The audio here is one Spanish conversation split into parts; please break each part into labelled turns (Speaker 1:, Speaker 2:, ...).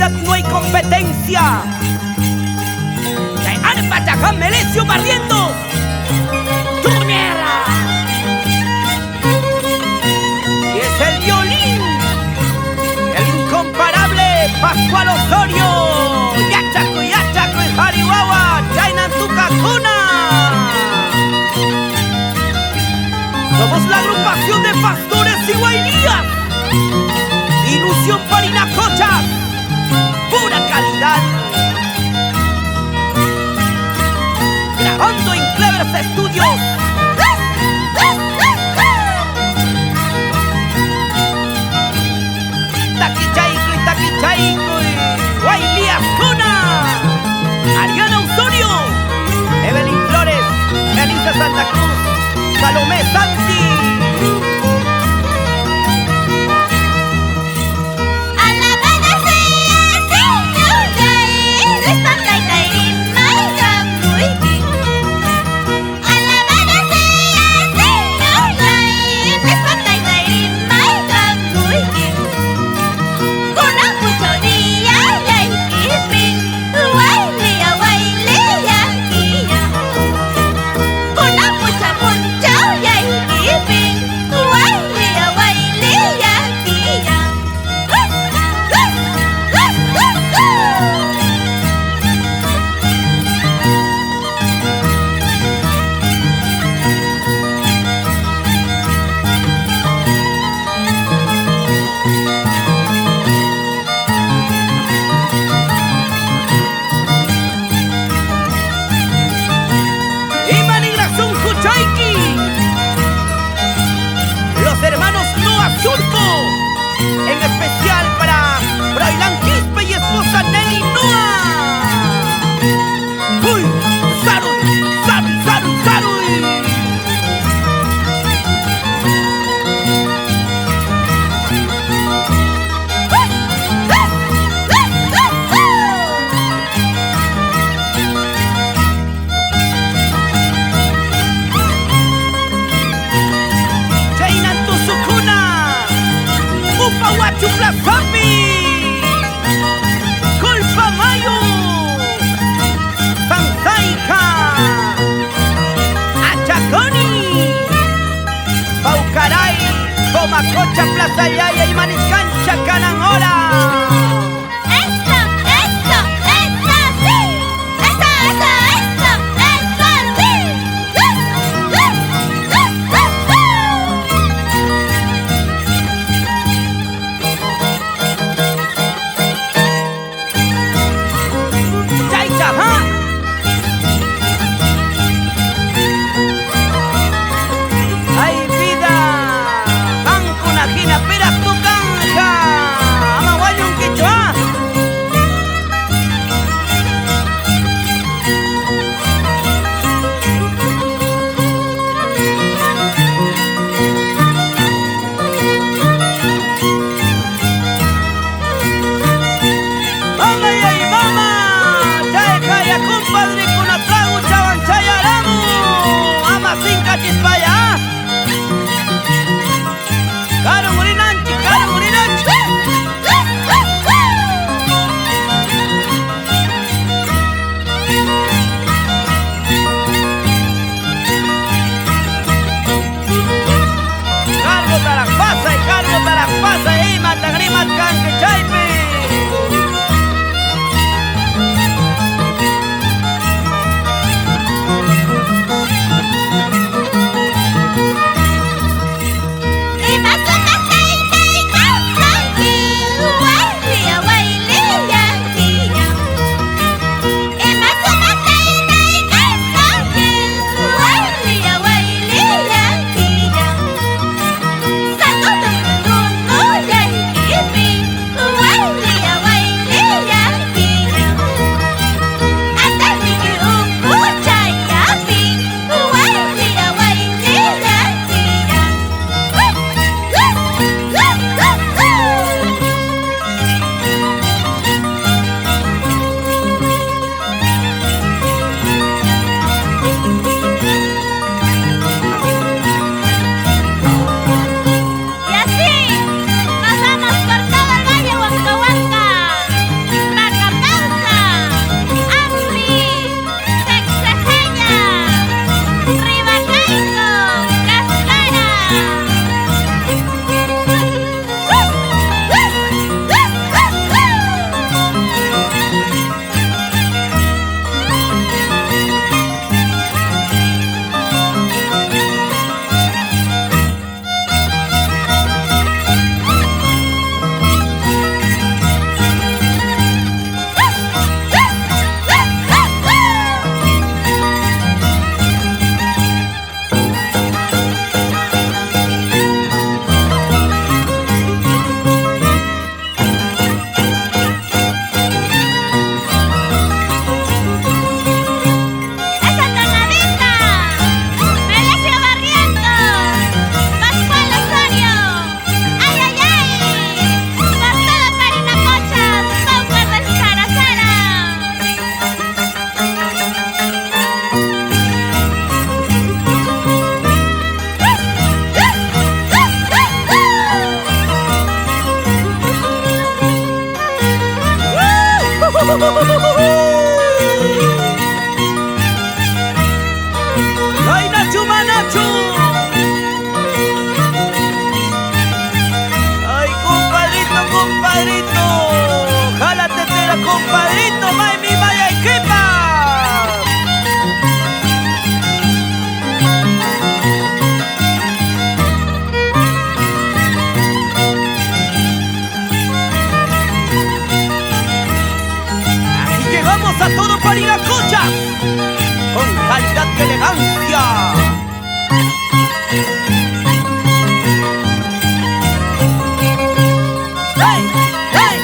Speaker 1: calidad no hay competencia. Pataján Melesio barriendo tu mierda. Y es el violín, el incomparable Pascual Osorio. Yachaco, yachaco y Jariwawa, Chainan tu cacuna. Somos la agrupación de pastores y guailías. Ilusión Parinacocha, pura calidad. Grabando en Clevers Studios. Taquichaico y taquichaico y Guailías Cuna. Ariana Osorio, Evelyn Flores, Elisa Santa Cruz, Salomé Santi. Los hermanos Noa Surco, en especial para Froilán Quispe y esposa Nelly Noa. ¡Uy! ¡Saruy! ¡Saruy! ¡Saruy! ¡Saruy! Chupla Zambi, Culpa Mayo, Sanzaika, Achaconi, Paucaray, Comacocha, Plaza Yaya y Maniscancha, Cananora. Ay vida, Banco Najina, Pera tu canja, Amaguayo ¡Ay, Nacho, Manacho! ¡Ay, compadrito, compadrito! ¡Jálate, tela, compadrito! ¡May, mi, vaya, y quepa! Vamos a todo Parinacocha con calidad y elegancia. ¡Hey! ¡Hey!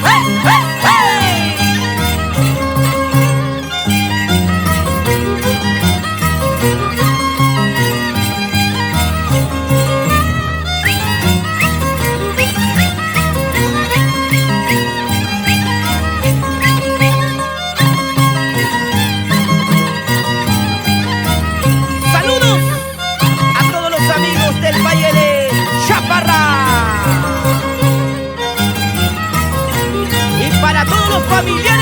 Speaker 1: ¡Hey! ¡Hey! ¡Hey! Del Valle de Chaparra y para todos los familiares